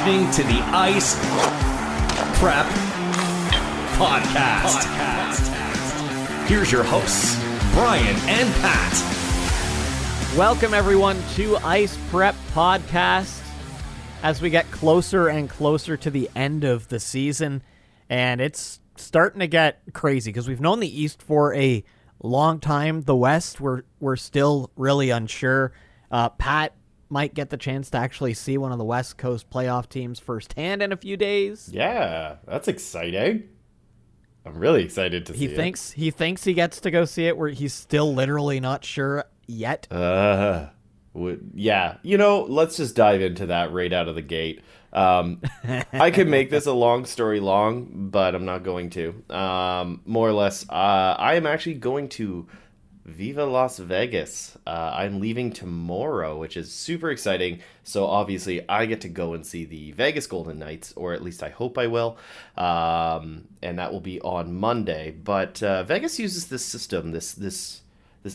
listening to the Ice Prep Podcast. Here's your hosts, Brian and Pat. Welcome, everyone, to Ice Prep Podcast. As we get closer and closer to the end of the season, and it's starting to get crazy because we've known the East for a long time. The West, we're still really unsure. Pat might get the chance to actually see one of the West Coast playoff teams firsthand in a few days. Yeah, that's exciting. I'm really excited to see it. He thinks he gets to go see it, where he's still literally not sure yet. Yeah, let's just dive into that right out of the gate. I could make this a long story long, but I'm not going to. More or less, I am actually going to Viva Las Vegas. I'm leaving tomorrow, which is super exciting. So obviously I get to go and see the Vegas Golden Knights, or at least I hope I will. And that will be on Monday. But Vegas uses this system, this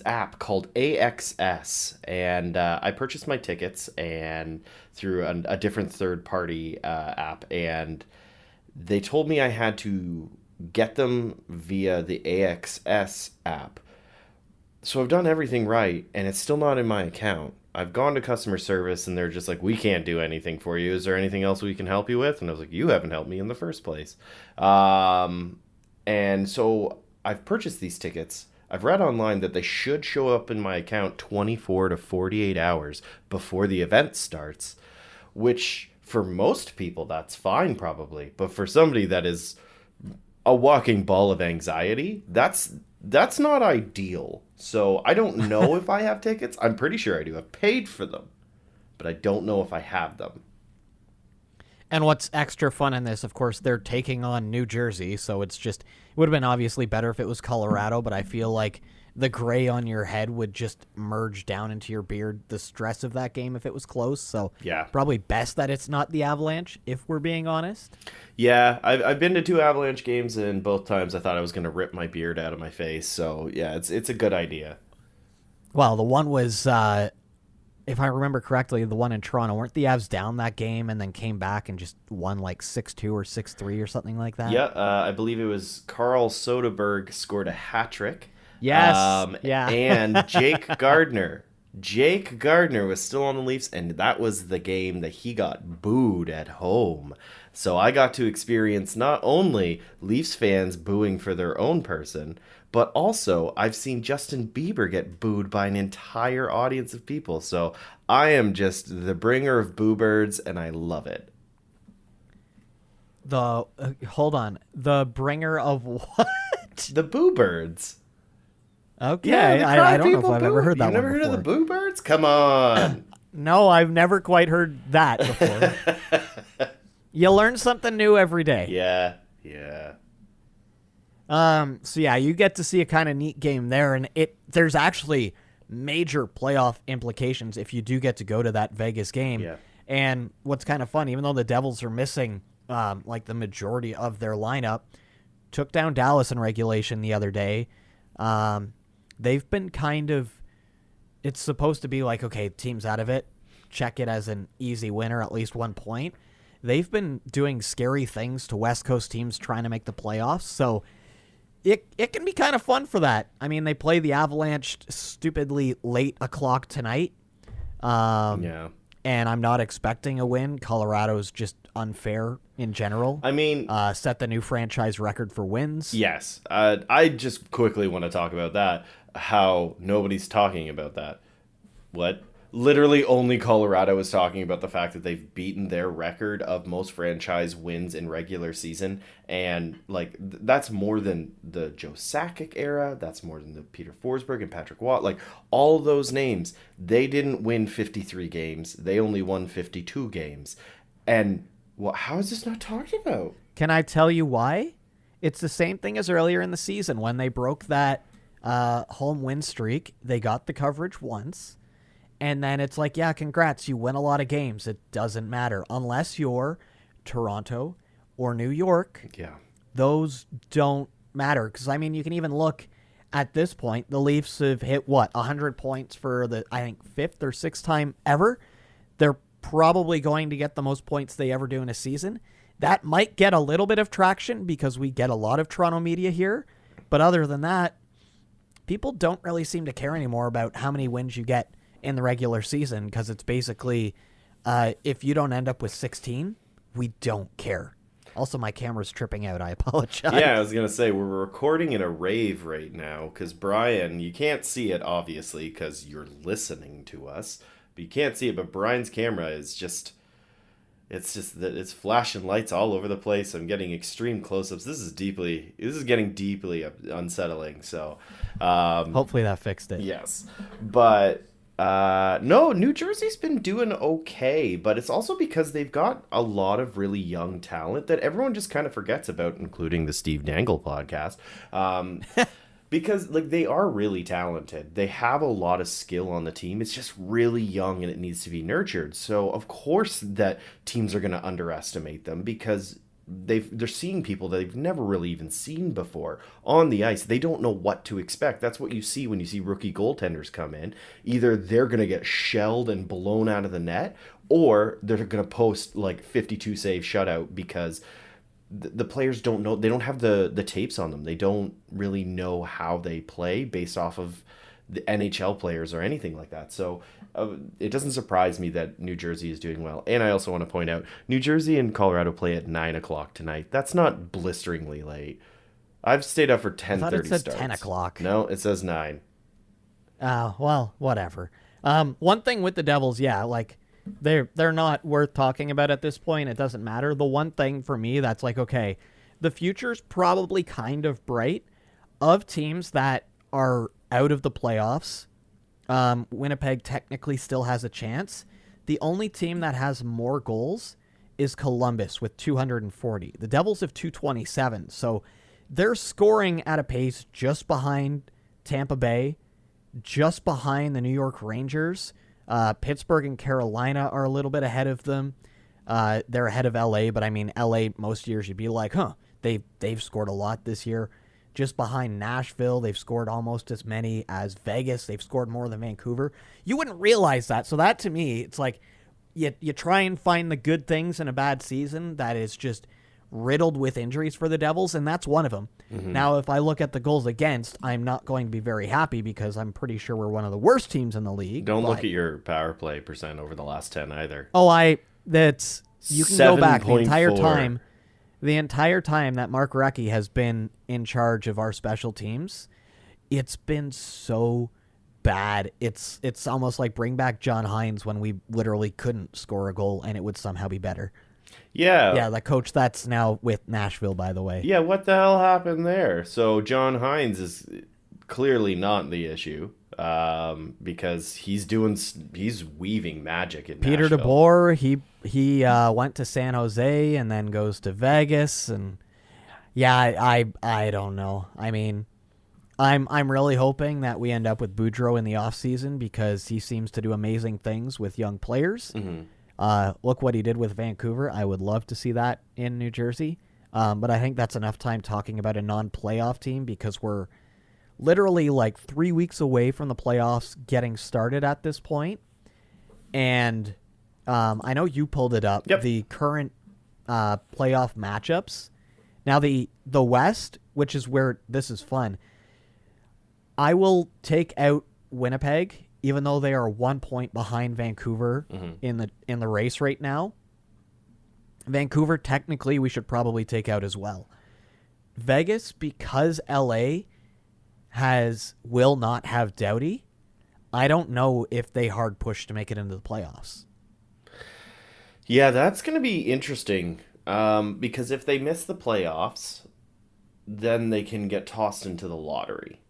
app called AXS, and I purchased my tickets and through a different third-party app, and they told me I had to get them via the AXS app. So I've done everything right, and it's still not in my account. I've gone to customer service, and they're just like, we can't do anything for you. Is there anything else we can help you with? And I was like, you haven't helped me in the first place. And so I've purchased these tickets. I've read online that they should show up in my account 24 to 48 hours before the event starts, which for most people, that's fine probably. But for somebody that is a walking ball of anxiety, that's not ideal. So I don't know if I have tickets. I'm pretty sure I do. I've paid for them, but I don't know if I have them. And what's extra fun in this, of course, they're taking on New Jersey, so it would have been obviously better if it was Colorado, but I feel like the gray on your head would just merge down into your beard, the stress of that game if it was close. So yeah, probably best that it's not the Avalanche, if we're being honest. Yeah, I've been to 2 Avalanche games, and both times I thought I was going to rip my beard out of my face. So yeah, it's a good idea. Well, the one was, if I remember correctly, the one in Toronto, weren't the Avs down that game and then came back and just won like 6-2 or 6-3 or something like that? Yeah, I believe it was Carl Soderberg scored a hat trick. Yes. Yeah. And Jake Gardner. Jake Gardner was still on the Leafs, and that was the game that he got booed at home. So I got to experience not only Leafs fans booing for their own person, but also I've seen Justin Bieber get booed by an entire audience of people. So I am just the bringer of boo birds, and I love it. Hold on. The bringer of what? The boo birds. Okay, yeah, I don't know if I've ever heard that one before. You've never heard of the boo birds? Come on. No, I've never quite heard that before. You learn something new every day. Yeah. So yeah, you get to see a kind of neat game there, and there's actually major playoff implications if you do get to go to that Vegas game. Yeah. And what's kind of fun, even though the Devils are missing like the majority of their lineup, took down Dallas in regulation the other day. They've been it's supposed to be like, okay, team's out of it, check it as an easy winner, at least 1 point. They've been doing scary things to West Coast teams trying to make the playoffs, so it can be kind of fun for that. I mean, they play the Avalanche stupidly late o'clock tonight. Yeah. And I'm not expecting a win. Colorado's just unfair in general. I mean, set the new franchise record for wins. Yes. I just quickly want to talk about that. How nobody's talking about that. What? Literally only Colorado is talking about the fact that they've beaten their record of most franchise wins in regular season. And, like, that's more than the Joe Sakic era. That's more than the Peter Forsberg and Patrick Watt. Like, all those names, they didn't win 53 games. They only won 52 games. And how is this not talked about? Can I tell you why? It's the same thing as earlier in the season when they broke that home win streak. They got the coverage once. And then it's like, yeah, congrats, you win a lot of games. It doesn't matter. Unless you're Toronto or New York. Yeah. Those don't matter. Because, I mean, you can even look at this point. The Leafs have hit, 100 points for the, I think, 5th or 6th time ever. They're probably going to get the most points they ever do in a season. That might get a little bit of traction because we get a lot of Toronto media here. But other than that, people don't really seem to care anymore about how many wins you get in the regular season because it's basically if you don't end up with 16, we don't care. Also, my camera's tripping out. I apologize. Yeah, I was going to say, we're recording in a rave right now because Brian, you can't see it, obviously, because you're listening to us. But you can't see it, but Brian's camera is just... It's flashing lights all over the place. I'm getting extreme close-ups. This is getting deeply unsettling. So, hopefully that fixed it. Yes, but no, New Jersey's been doing okay, but it's also because they've got a lot of really young talent that everyone just kind of forgets about, including the Steve Dangle podcast. Because like they are really talented. They have a lot of skill on the team. It's just really young and it needs to be nurtured. So of course that teams are going to underestimate them because they're seeing people that they've never really even seen before on the ice. They don't know what to expect. That's what you see when you see rookie goaltenders come in. Either they're going to get shelled and blown out of the net, or they're going to post like 52 save shutout because the players don't know. They don't have the tapes on them. They don't really know how they play based off of the NHL players or anything like that. So it doesn't surprise me that New Jersey is doing well. And I also want to point out, New Jersey and Colorado play at 9 o'clock tonight. That's not blisteringly late. I've stayed up for 10:30 I thought it said starts. 10 o'clock. No, it says 9. Well, whatever. One thing with the Devils, yeah, like they're not worth talking about at this point. It doesn't matter. The one thing for me that's like, okay, the future's probably kind of bright of teams that are out of the playoffs. Winnipeg technically still has a chance. The only team that has more goals is Columbus with 240. The Devils have 227. So they're scoring at a pace just behind Tampa Bay, just behind the New York Rangers. Pittsburgh and Carolina are a little bit ahead of them. They're ahead of LA, but I mean, LA most years you'd be like, they've scored a lot this year. Just behind Nashville, they've scored almost as many as Vegas. They've scored more than Vancouver. You wouldn't realize that. So that to me, it's like you try and find the good things in a bad season that is just riddled with injuries for the Devils, and that's one of them. Mm-hmm. Now, if I look at the goals against, I'm not going to be very happy because I'm pretty sure we're one of the worst teams in the league. Don't look at your power play percent over the last 10 either. You can go back the entire 7.4. time. The entire time that Mark Recchi has been in charge of our special teams, it's been so bad. It's almost like bring back John Hines when we literally couldn't score a goal and it would somehow be better. Yeah. Yeah, the coach that's now with Nashville, by the way. Yeah, what the hell happened there? So John Hines is clearly not the issue because he's weaving magic in Peter Nashville. DeBoer, he went to San Jose and then goes to Vegas, and yeah, I don't know. I mean, I'm really hoping that we end up with Boudreau in the offseason because he seems to do amazing things with young players. Mm-hmm. Look what he did with Vancouver. I would love to see that in New Jersey. But I think that's enough time talking about a non-playoff team because we're literally like 3 weeks away from the playoffs getting started at this point. And I know you pulled it up, the current playoff matchups. Now the West, which is where this is fun, I will take out Winnipeg, even though they are 1 point behind Vancouver in the race right now. Vancouver, technically, we should probably take out as well. Vegas, because LA will not have Doughty, I don't know if they hard push to make it into the playoffs. Yeah, that's going to be interesting because if they miss the playoffs, then they can get tossed into the lottery.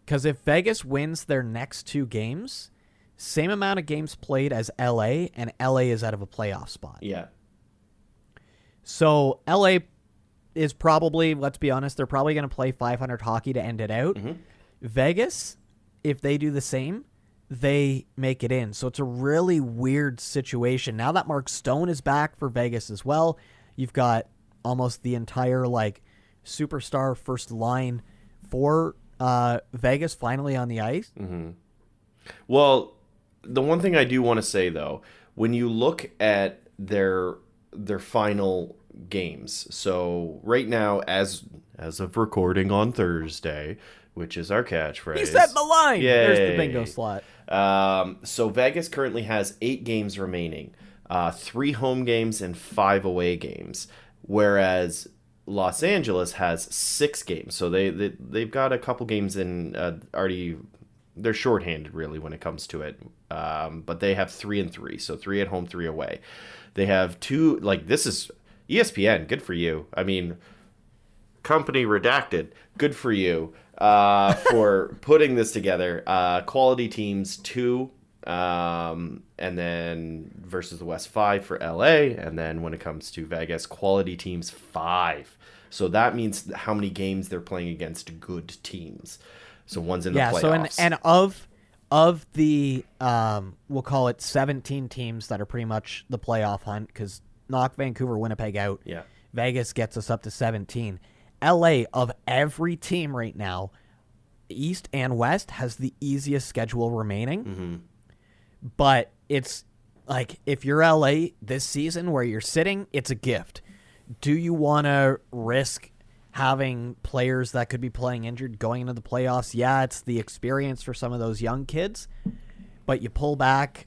Because if Vegas wins their next 2 games, same amount of games played as LA, and LA is out of a playoff spot. Yeah. So LA is probably, let's be honest, they're probably going to play 500 hockey to end it out. Mm-hmm. Vegas, if they do the same, they make it in. So it's a really weird situation. Now that Mark Stone is back for Vegas as well, you've got almost the entire superstar first line for Vegas finally on the ice. Mm-hmm. Well, the one thing I do want to say though, when you look at their final games, so right now, as of recording on Thursday, which is our catchphrase, He set the line. Yay. There's the bingo slot. So Vegas currently has 8 games remaining, 3 home games and 5 away games, whereas Los Angeles has 6 games. So they've got a couple games in already. They're shorthanded really when it comes to it, but they have 3 and 3, so 3 at home, 3 away. They have 2. Like, this is ESPN. Good for you. I mean, company redacted. Good for you for putting this together. Quality teams 2, and then versus the West 5 for LA, and then when it comes to Vegas, quality teams 5. So that means how many games they're playing against good teams. So one's in the playoffs. So and of the we'll call it 17 teams that are pretty much the playoff hunt, because knock Vancouver, Winnipeg out. Yeah. Vegas gets us up to 17. LA, of every team right now, East and West, has the easiest schedule remaining. Mm-hmm. But it's like, if you're LA this season where you're sitting, it's a gift. Do you want to risk having players that could be playing injured going into the playoffs? Yeah, it's the experience for some of those young kids, but you pull back,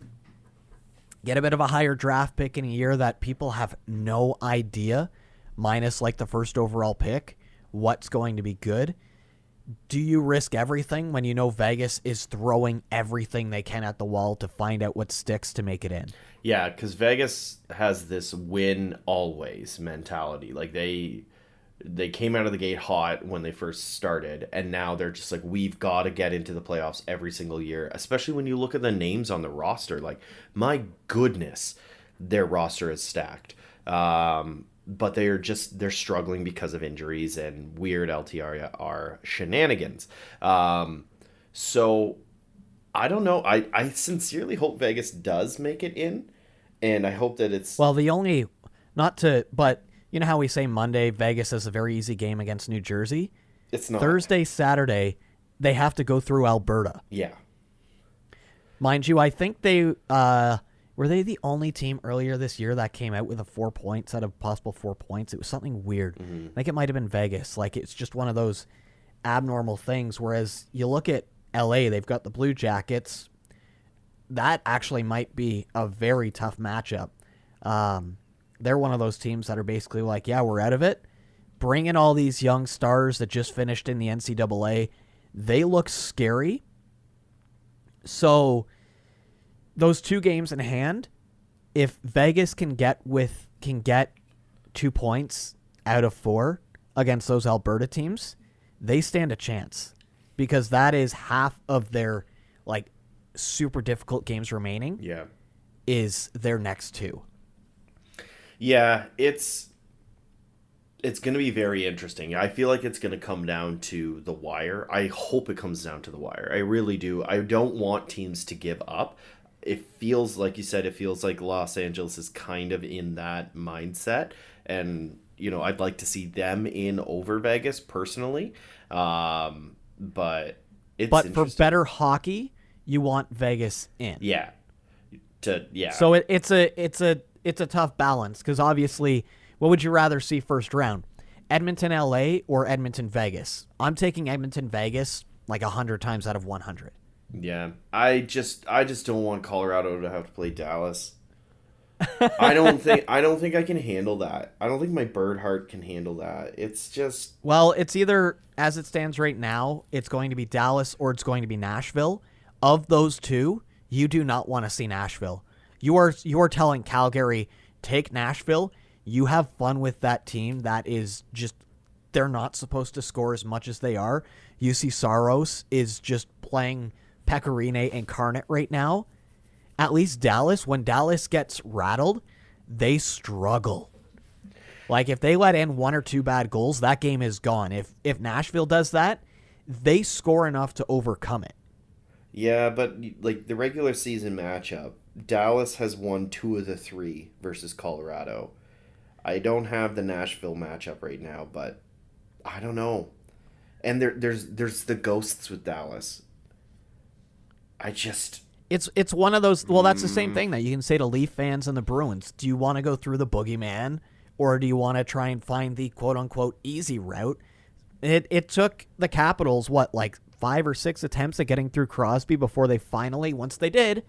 get a bit of a higher draft pick in a year that people have no idea, minus like the first overall pick, what's going to be good. Do you risk everything when you know Vegas is throwing everything they can at the wall to find out what sticks to make it in? Yeah, because Vegas has this win always mentality. Like, they came out of the gate hot when they first started, and now they're just like, we've got to get into the playoffs every single year, especially when you look at the names on the roster. Like, my goodness, their roster is stacked. But they're struggling because of injuries and weird LTR shenanigans. So I don't know. I sincerely hope Vegas does make it in, and I hope that it's... Well, but you know how we say Monday, Vegas has a very easy game against New Jersey? It's not. Thursday, Saturday, they have to go through Alberta. Yeah. Mind you, I think they... were they the only team earlier this year that came out with a 4 points out of possible 4 points? It was something weird. Mm-hmm. I think it might have been Vegas. Like, it's just one of those abnormal things. Whereas you look at LA, they've got the Blue Jackets. That actually might be a very tough matchup. They're one of those teams that are basically like, yeah, we're out of it. Bring in all these young stars that just finished in the NCAA. They look scary. So those 2 games in hand, if Vegas can get 2 points out of 4 against those Alberta teams, they stand a chance, because that is half of their like super difficult games remaining. Yeah. Is their next 2. Yeah, it's going to be very interesting. I feel like it's going to come down to the wire. I hope it comes down to the wire. I really do. I don't want teams to give up. It feels like you said, it feels like Los Angeles is kind of in that mindset. And, you know, I'd like to see them in over Vegas personally. But for better hockey, you want Vegas in. Yeah. So it's a tough balance, because obviously, what would you rather see first round? Edmonton, LA, or Edmonton, Vegas? I'm taking Edmonton, Vegas like 100 times out of 100. Yeah, I just don't want Colorado to have to play Dallas. I don't think I can handle that. I don't think my bird heart can handle that. It's just... Well, it's either, as it stands right now, it's going to be Dallas or it's going to be Nashville. Of those 2, you do not want to see Nashville. You are telling Calgary, take Nashville. You have fun with that team that is just... They're not supposed to score as much as they are. UC Saros is just playing Pecorine incarnate right now. At least Dallas, when Dallas gets rattled, they struggle. Like, if they let in 1 or 2 bad goals, that game is gone. If Nashville does that, they score enough to overcome it. Yeah, but like the regular season matchup, Dallas has won 2 of the 3 versus Colorado. I don't have the Nashville matchup right now, but I don't know. And there's the ghosts with Dallas. It's one of those. Well, that's the same thing that you can say to Leaf fans and the Bruins. Do you want to go through the boogeyman, or do you want to try and find the quote unquote easy route? It took the Capitals like 5 or 6 attempts at getting through Crosby before they finally, once they did,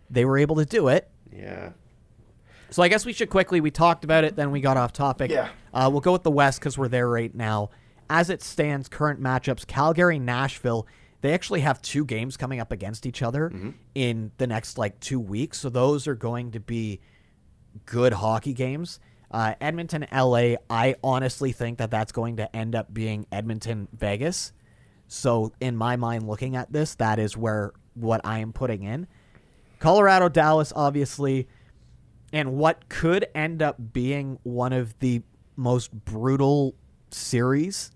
they were able to do it. Yeah. So I guess we should quickly. We talked about it, then we got off topic. Yeah. We'll go with the West because we're there right now. As it stands, current matchups: Calgary, Nashville. They actually have 2 games coming up against each other in the next 2 weeks. So those are going to be good hockey games. Edmonton, LA, I honestly think that that's going to end up being Edmonton, Vegas. So in my mind, looking at this, that is what I am putting in. Colorado, Dallas, obviously, and what could end up being one of the most brutal series,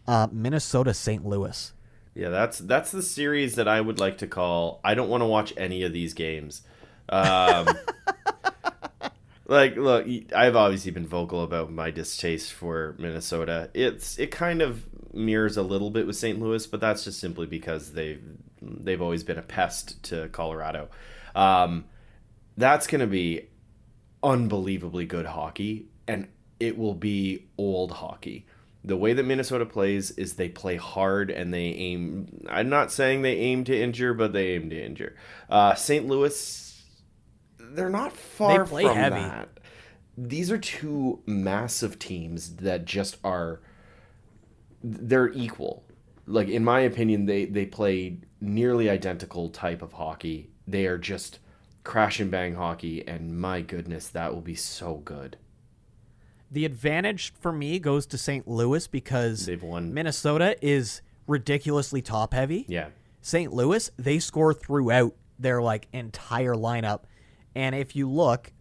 Minnesota, St. Louis. Yeah, that's the series that I would like to call. I don't want to watch any of these games. Look, I've obviously been vocal about my distaste for Minnesota. It kind of mirrors a little bit with St. Louis, but that's just simply because they've always been a pest to Colorado. That's going to be unbelievably good hockey, and it will be old hockey. The way that Minnesota plays is they play hard and they aim. I'm not saying they aim to injure, but they aim to injure. St. Louis, they're not far They play from heavy. that. These are 2 massive teams that just are. They're equal. Like, in my opinion, they play nearly identical type of hockey. They are just crash and bang hockey, and my goodness, that will be so good. The advantage for me goes to St. Louis because They've won. Minnesota is ridiculously top heavy. Yeah. St. Louis, they score throughout their entire lineup. And if you look,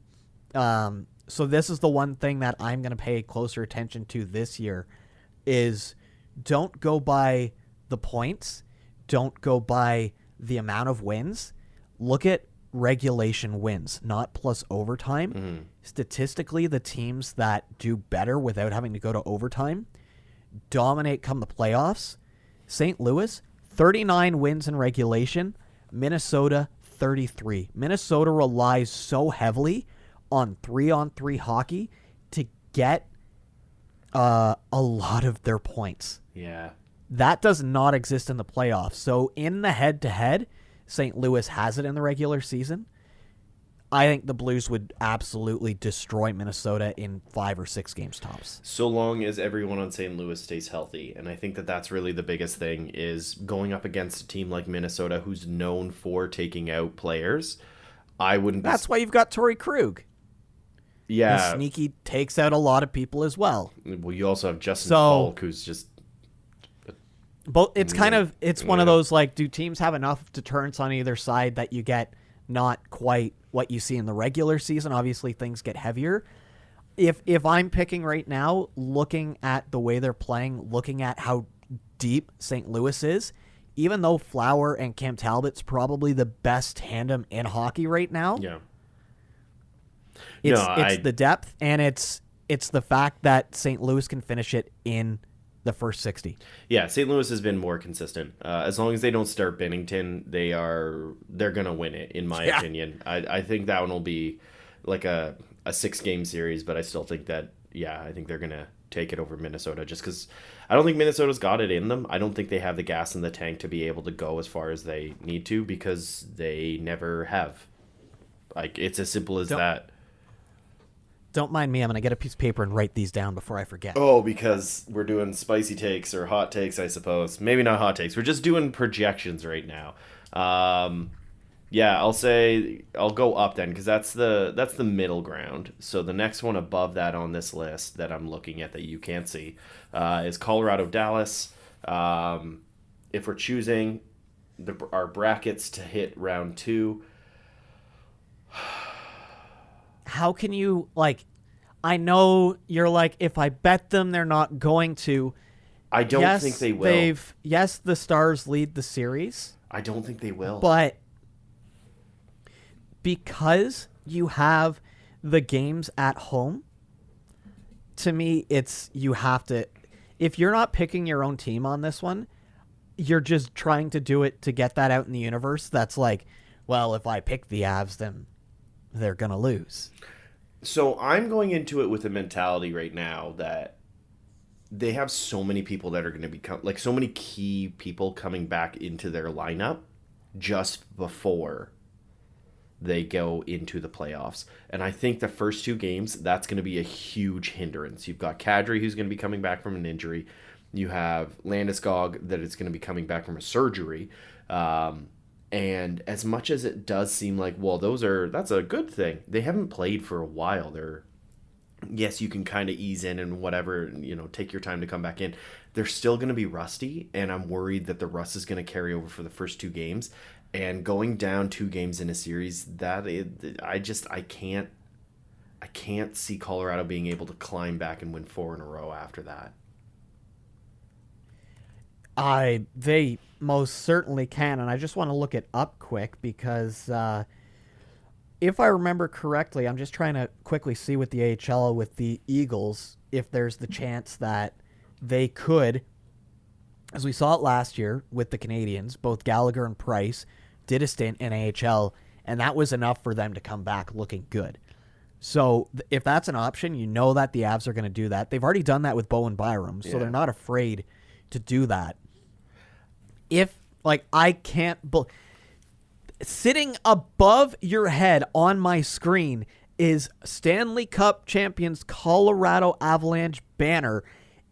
so this is the one thing that I'm going to pay closer attention to this year is don't go by the points. Don't go by the amount of wins. Look at regulation wins, not plus overtime. Mm-hmm. Statistically, the teams that do better without having to go to overtime dominate come the playoffs. St. Louis, 39 wins in regulation. Minnesota, 33. Minnesota relies so heavily on 3-on-3 hockey to get a lot of their points. Yeah. That does not exist in the playoffs. So in the head-to-head, St. Louis has it in the regular season. I think the Blues would absolutely destroy Minnesota in 5 or 6 games tops. So long as everyone on St. Louis stays healthy. And I think that that's really the biggest thing is going up against a team like Minnesota who's known for taking out players. I wouldn't be... That's why you've got Torrey Krug. Yeah. And Sneaky takes out a lot of people as well. Well, you also have Justin Falk, who's just... But it's kind of, it's one of those, do teams have enough deterrence on either side that you get not quite what you see in the regular season? Obviously, things get heavier. If I'm picking right now, looking at the way they're playing, looking at how deep St. Louis is, even though Flower and Cam Talbot's probably the best tandem in hockey right now. Yeah. It's the depth, and it's the fact that St. Louis can finish it in the first 60. Yeah, St. Louis has been more consistent. As long as they don't start Binnington, they're gonna win it, in my opinion. I think that one will be like a 6-game series, but I still think that I think they're gonna take it over Minnesota just because I don't think Minnesota's got it in them. I don't think they have the gas in the tank to be able to go as far as they need to because they never have. It's as simple as that. Don't mind me. I'm going to get a piece of paper and write these down before I forget. Oh, because we're doing spicy takes or hot takes, I suppose. Maybe not hot takes. We're just doing projections right now. I'll go up then because that's the middle ground. So the next one above that on this list that I'm looking at that you can't see is Colorado, Dallas. If we're choosing our brackets to hit round 2. How can you, I know you're if I bet them, they're not going to. I don't think they will. Yes, the Stars lead the series. I don't think they will. But because you have the games at home, to me, you have to, if you're not picking your own team on this one, you're just trying to do it to get that out in the universe. That's well, if I pick the Avs, then they're going to lose. So I'm going into it with a mentality right now that they have so many people that are going to become, like, so many key people coming back into their lineup just before they go into the playoffs. And I think the first 2 games, that's going to be a huge hindrance. You've got Kadri, who's going to be coming back from an injury. You have Landeskog, that is going to be coming back from a surgery. And as much as it does seem like, well, that's a good thing. They haven't played for a while. Yes, you can kind of ease in and whatever, take your time to come back in. They're still going to be rusty, and I'm worried that the rust is going to carry over for the first 2 games. And going down 2 games in a series, I can't see Colorado being able to climb back and win 4 in a row after that. They most certainly can, and I just want to look it up quick because if I remember correctly, I'm just trying to quickly see with the AHL with the Eagles if there's the chance that they could, as we saw it last year with the Canadians, both Gallagher and Price did a stint in AHL, and that was enough for them to come back looking good. So if that's an option, you know that the Avs are going to do that. They've already done that with Bowen Byram, so they're not afraid to do that. Sitting above your head on my screen is Stanley Cup champions Colorado Avalanche banner,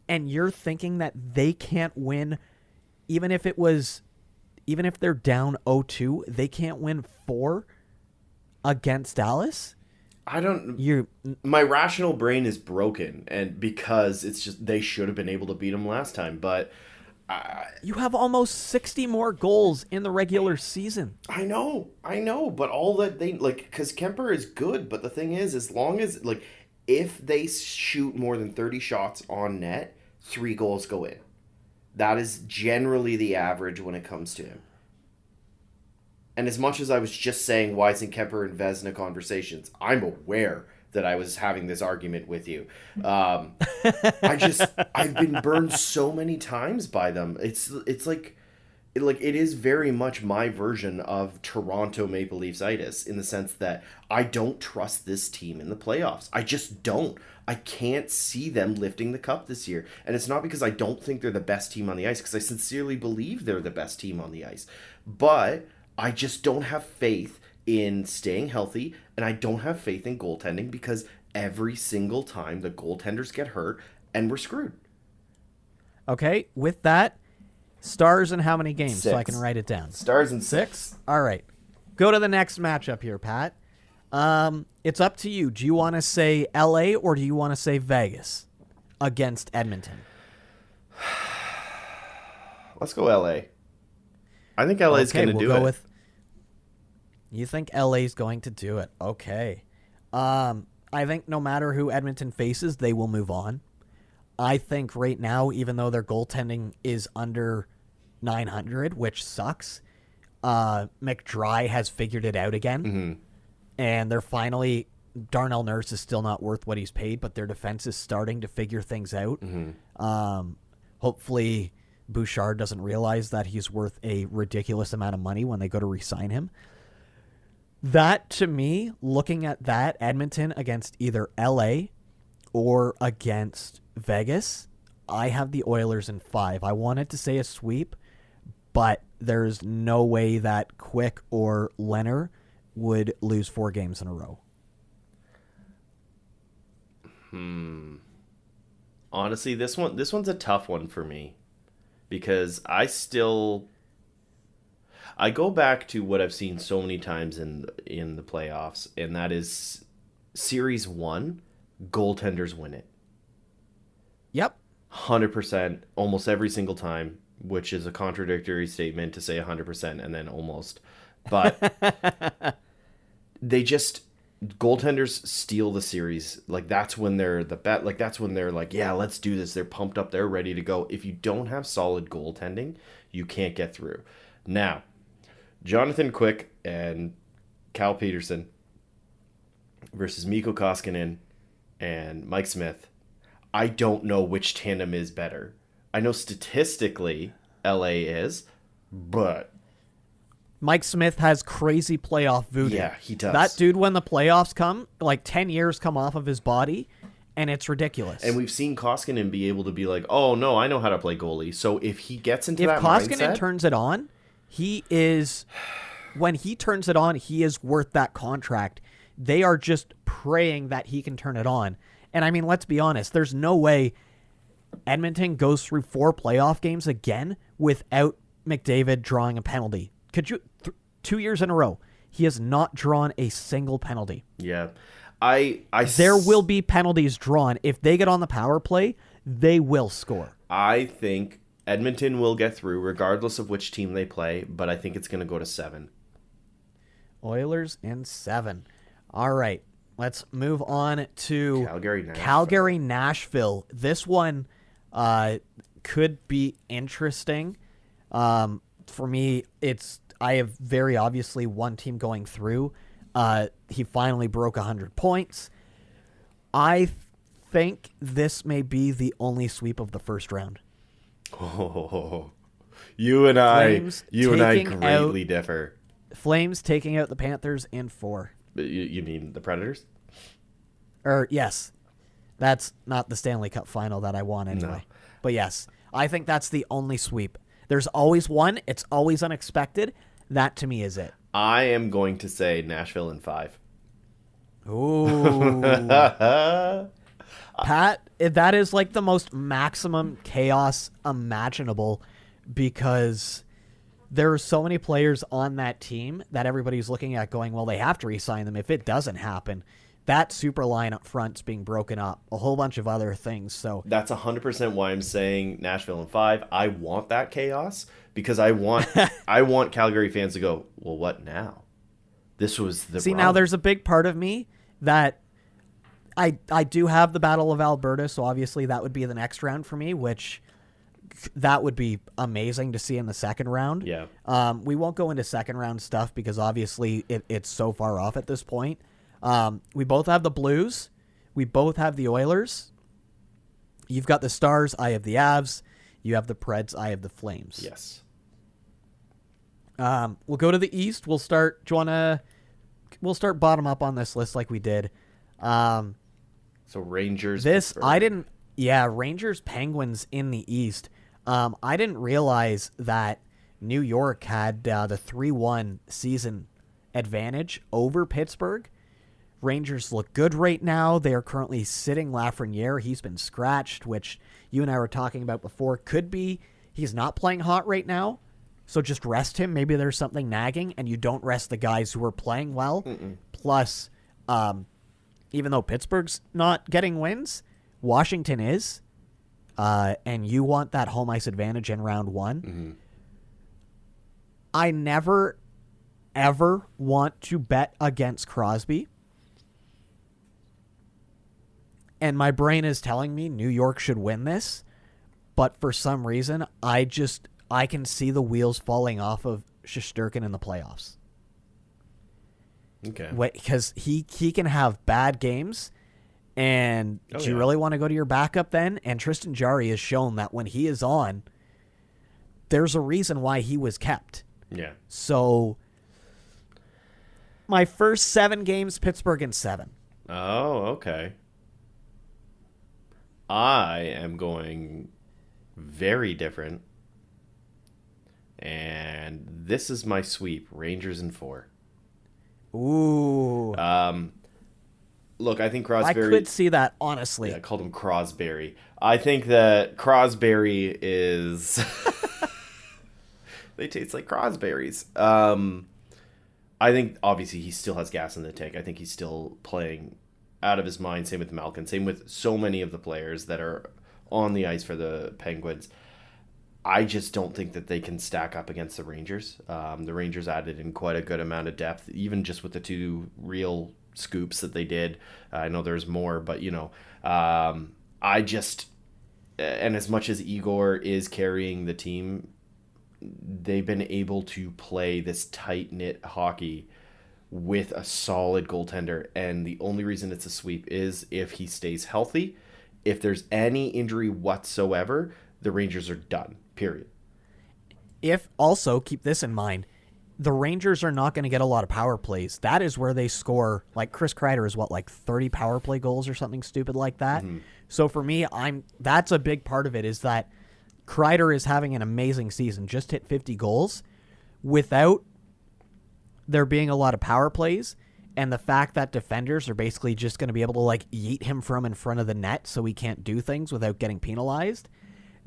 and you're thinking that they can't win, even if they're down 0-2, they can't win 4 against Dallas? My rational brain is broken, and because it's just they should have been able to beat them last time, but you have almost 60 more goals in the regular season. I know, but all that because Kemper is good, but the thing is, as long as, if they shoot more than 30 shots on net, 3 goals go in. That is generally the average when it comes to him. And as much as I was just saying, why isn't Kemper and Vezina conversations, I'm aware that I was having this argument with you. I've been burned so many times by them. It's like it is very much my version of Toronto Maple Leafs-itis, in the sense that I don't trust this team in the playoffs. I just don't. I can't see them lifting the cup this year. And it's not because I don't think they're the best team on the ice, because I sincerely believe they're the best team on the ice. But I just don't have faith in staying healthy, and I don't have faith in goaltending, because every single time the goaltenders get hurt and we're screwed. Okay, with that, Stars in how many games? 6. So I can write it down. Stars in 6. All right. Go to the next matchup here, Pat. It's up to you. Do you want to say LA or do you want to say Vegas against Edmonton? Let's go LA. I think LA is going to do it. You think LA's going to do it? Okay. I think no matter who Edmonton faces, they will move on. I think right now, even though their goaltending is under 900, which sucks, McDry has figured it out again. Mm-hmm. And they're finally... Darnell Nurse is still not worth what he's paid, but their defense is starting to figure things out. Mm-hmm. Hopefully Bouchard doesn't realize that he's worth a ridiculous amount of money when they go to re-sign him. That, to me, looking at that, Edmonton against either LA or against Vegas, I have the Oilers in 5. I wanted to say a sweep, but there's no way that Quick or Leonard would lose 4 games in a row. Honestly, this one's a tough one for me, because I go back to what I've seen so many times in the playoffs, and that is Series 1, goaltenders win it. Yep. 100%, almost every single time, which is a contradictory statement to say 100% and then almost. But goaltenders steal the series. That's when they're the bet. That's when they're like, yeah, let's do this. They're pumped up. They're ready to go. If you don't have solid goaltending, you can't get through. Now, Jonathan Quick and Cal Peterson versus Mikko Koskinen and Mike Smith. I don't know which tandem is better. I know statistically LA is, but Mike Smith has crazy playoff voodoo. Yeah, he does. That dude, when the playoffs come, like 10 years come off of his body, and it's ridiculous. And we've seen Koskinen be able to be like, oh, no, I know how to play goalie. So if he gets into if that Koskinen mindset... turns it on, he is... When he turns it on, he is worth that contract. They are just praying that he can turn it on. And I mean, let's be honest. There's no way Edmonton goes through 4 playoff games again without McDavid drawing a penalty. Could you... 2 years in a row, he has not drawn a single penalty. Yeah. There will be penalties drawn. If they get on the power play, they will score. I think Edmonton will get through regardless of which team they play, but I think it's going to go to 7. Oilers in 7. All right, let's move on to Calgary-Nashville. Calgary-Nashville. This one could be interesting. For me, I have very obviously one team going through. He finally broke 100 points. I think this may be the only sweep of the first round. Oh, you and I greatly differ. Flames taking out the Panthers in 4. You mean the Predators? Yes. That's not the Stanley Cup final that I want anyway. No. But yes, I think that's the only sweep. There's always one. It's always unexpected. That to me is it. I am going to say Nashville in 5. Ooh. Pat, that is like the most maximum chaos imaginable because there are so many players on that team that everybody's looking at going, well, they have to re-sign them if it doesn't happen. That super line up front's being broken up. A whole bunch of other things. So that's 100% why I'm saying Nashville in 5. I want that chaos because I want Calgary fans to go, well, what now? This was the See, run. now there's a big part of me that I do have the Battle of Alberta, so obviously that would be the next round for me, which that would be amazing to see in the second round. Yeah. We won't go into second round stuff because obviously it's so far off at this point. We both have the Blues. We both have the Oilers. You've got the Stars. I have the Avs. You have the Preds. I have the Flames. Yes. We'll go to the East. We'll start bottom up on this list like we did. So Rangers. Rangers Penguins in the East. I didn't realize that New York had the 3-1 season advantage over Pittsburgh. Rangers look good right now. They are currently sitting Lafreniere. He's been scratched, which you and I were talking about before. Could be he's not playing hot right now, so just rest him. Maybe there's something nagging, and you don't rest the guys who are playing well. Plus, even though Pittsburgh's not getting wins, Washington is, and you want that home ice advantage in round 1. Mm-hmm. I never, ever want to bet against Crosby. And my brain is telling me New York should win this. But for some reason, I can see the wheels falling off of Shesterkin in the playoffs. Okay. Because he can have bad games. And do you really want to go to your backup then? And Tristan Jarry has shown that when he is on, there's a reason why he was kept. Yeah. So my first 7 games, Pittsburgh in 7. Oh, okay. I am going very different. And this is my sweep. Rangers in 4. Ooh. Look, I think Crosby... I could see that, honestly. Yeah, I called him Crosberry. I think that Crosberry is... They taste like Crosberries. I think, obviously, he still has gas in the tank. I think he's still playing out of his mind. Same with Malkin. Same with so many of the players that are on the ice for the Penguins. I just don't think that they can stack up against the Rangers. The Rangers added in quite a good amount of depth, even just with the 2 real scoops that they did. I know there's more, but, I just... And as much as Igor is carrying the team, they've been able to play this tight-knit hockey with a solid goaltender, and the only reason it's a sweep is if he stays healthy. If there's any injury whatsoever, the Rangers are done, period. If also, keep this in mind, the Rangers are not going to get a lot of power plays. That is where they score. Like Chris Kreider is 30 power play goals or something stupid like that. Mm-hmm. So for me, that's a big part of it is that Kreider is having an amazing season. Just hit 50 goals without there being a lot of power plays, and the fact that defenders are basically just going to be able to yeet him from in front of the net so he can't do things without getting penalized.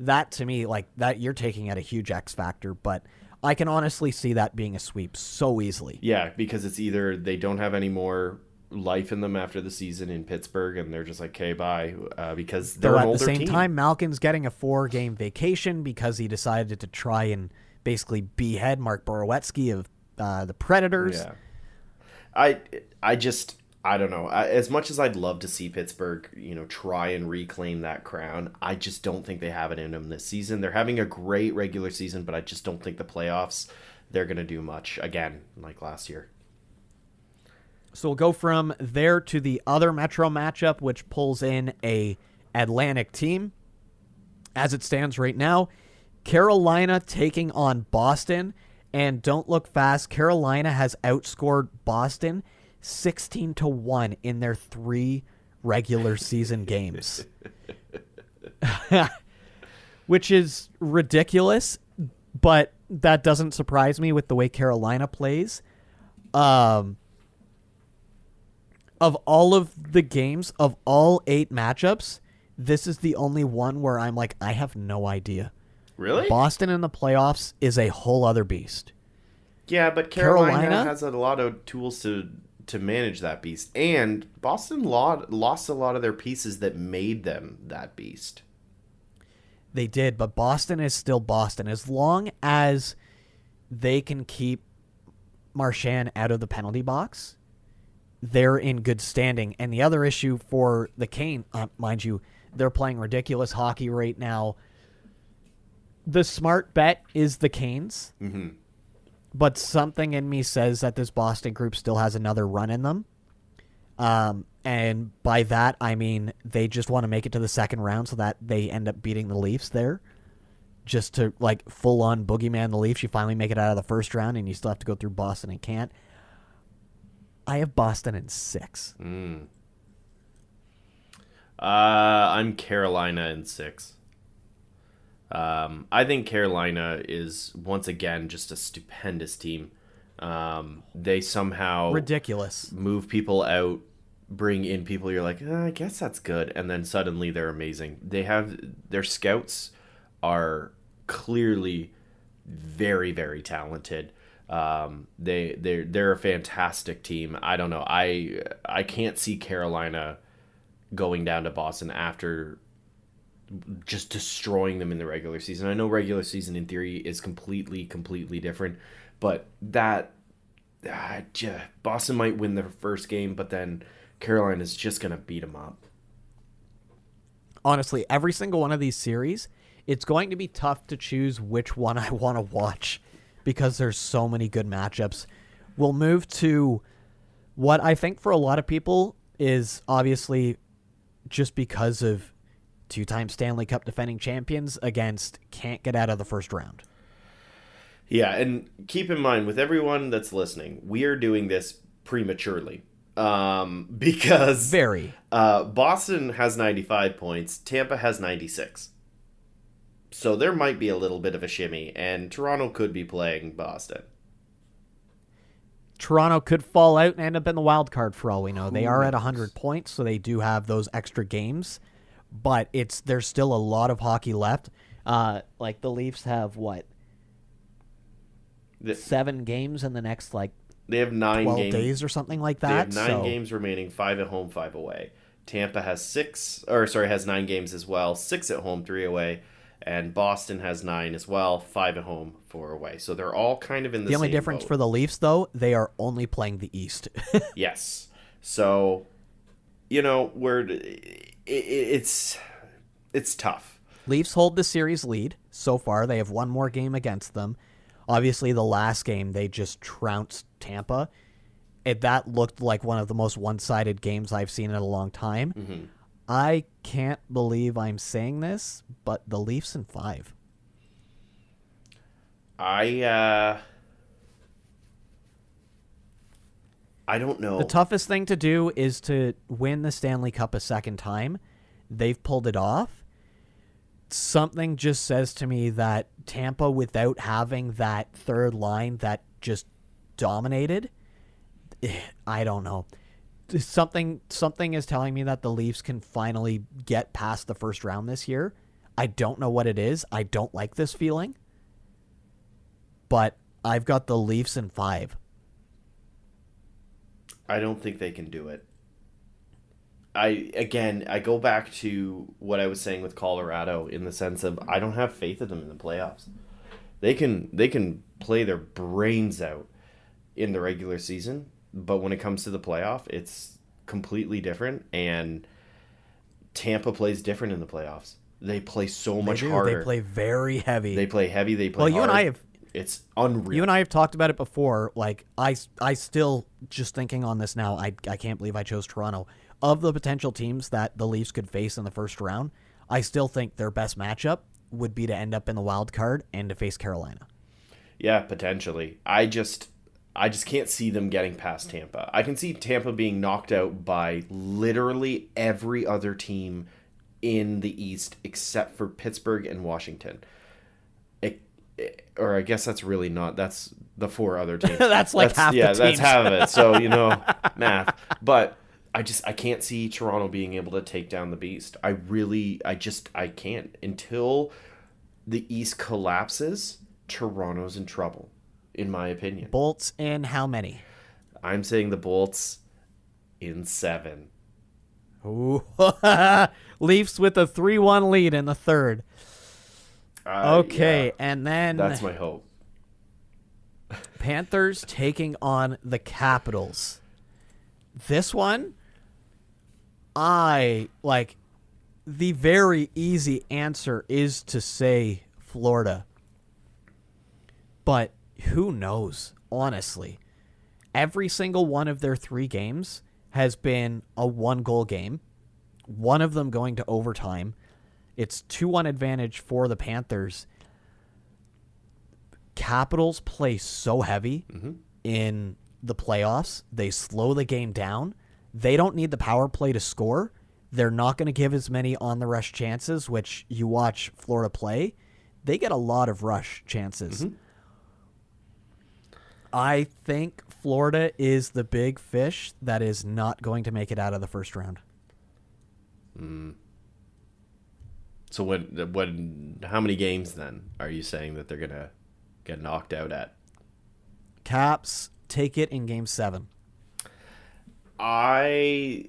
That to me, that you're taking at a huge X factor, but I can honestly see that being a sweep so easily. Yeah, because it's either they don't have any more life in them after the season in Pittsburgh, and they're just like, okay, bye, because they're an older team. At the same time, Malkin's getting a 4-game vacation because he decided to try and basically behead Mark Borowiecki of the Predators. Yeah. I don't know. As much as I'd love to see Pittsburgh, try and reclaim that crown, I just don't think they have it in them this season. They're having a great regular season, but I just don't think the playoffs, they're going to do much again like last year. So we'll go from there to the other Metro matchup, which pulls in a Atlantic team. As it stands right now, Carolina taking on Boston. And don't look fast, Carolina has outscored Boston 16-1 in their 3 regular season games. Which is ridiculous, but that doesn't surprise me with the way Carolina plays. Of all of the games, of all 8 matchups, this is the only one where I'm like, I have no idea. Really? Boston in the playoffs is a whole other beast. Yeah, but Carolina has a lot of tools to manage that beast. And Boston lost a lot of their pieces that made them that beast. They did, but Boston is still Boston. As long as they can keep Marchand out of the penalty box, they're in good standing. And the other issue for the Canes, mind you, they're playing ridiculous hockey right now. The smart bet is the Canes, but something in me says that this Boston group still has another run in them. And by that, I mean they just want to make it to the second round so that they end up beating the Leafs there. Just to, full-on boogeyman the Leafs. You finally make it out of the first round, and you still have to go through Boston and can't. I have Boston in 6. I'm Carolina in 6. I think Carolina is, once again, just a stupendous team. They somehow ridiculous move people out, bring in people you're like, I guess that's good, and then suddenly they're amazing. Their scouts are clearly very, very talented. They're a fantastic team. I don't know. I can't see Carolina going down to Boston after just destroying them in the regular season. I know regular season in theory is completely different, but Boston might win their first game, but then Carolina's just going to beat them up. Honestly, every single one of these series, it's going to be tough to choose which one I want to watch because there's so many good matchups. We'll move to what I think for a lot of people is obviously just because of 2-time Stanley Cup defending champions against can't get out of the first round. Yeah, and keep in mind, with everyone that's listening, we are doing this prematurely. Because Boston has 95 points, Tampa has 96. So there might be a little bit of a shimmy, and Toronto could be playing Boston. Toronto could fall out and end up in the wild card for all we know. They are at 100 points, so they do have those extra games. But there's still a lot of hockey left. The Leafs have, 7 games in the next, they have 9 12 days or something like that. They have 9 games remaining, 5 at home, 5 away. Tampa has 9 games as well, 6 at home, 3 away. And Boston has 9 as well, 5 at home, 4 away. So they're all kind of in the same The only difference boat. for the Leafs, though, they are only playing the East. Yes. So, it's tough. Leafs hold the series lead so far. They have one more game against them. Obviously, the last game, they just trounced Tampa. That looked like one of the most one-sided games I've seen in a long time. Mm-hmm. I can't believe I'm saying this, but the Leafs in 5. I don't know. The toughest thing to do is to win the Stanley Cup a second time. They've pulled it off. Something just says to me that Tampa, without having that third line that just dominated, I don't know. Something is telling me that the Leafs can finally get past the first round this year. I don't know what it is. I don't like this feeling. But I've got the Leafs in 5. I don't think they can do it. I go back to what I was saying with Colorado in the sense of I don't have faith in them in the playoffs. They can play their brains out in the regular season, but when it comes to the playoff, it's completely different, and Tampa plays different in the playoffs. They play so much harder. They play very heavy. They play heavy, they play hard. You and I have It's unreal. You and I have talked about it before. Like, I still, just thinking on this now, I can't believe I chose Toronto. Of the potential teams that the Leafs could face in the first round, I still think their best matchup would be to end up in the wild card and to face Carolina. Yeah, potentially. I just can't see them getting past Tampa. I can see Tampa being knocked out by literally every other team in the East except for Pittsburgh and Washington. Or I guess that's really not. That's the 4 other teams. That's half the teams. That's half of it. So, math. But I can't see Toronto being able to take down the Beast. I can't. Until the East collapses, Toronto's in trouble, in my opinion. Bolts in how many? I'm saying the Bolts in 7. Ooh. Leafs with a 3-1 lead in the third. Okay, yeah. and then that's my hope. Panthers taking on the Capitals. This one, the very easy answer is to say Florida. But who knows, honestly. Every single one of their 3 games has been a 1-goal game. One of them going to overtime. It's 2-1 advantage for the Panthers. Capitals play so heavy in the playoffs. They slow the game down. They don't need the power play to score. They're not going to give as many on the rush chances, which you watch Florida play. They get a lot of rush chances. I think Florida is the big fish that is not going to make it out of the first round. So how many games then are you saying that they're going to get knocked out at? Caps take it in game 7. I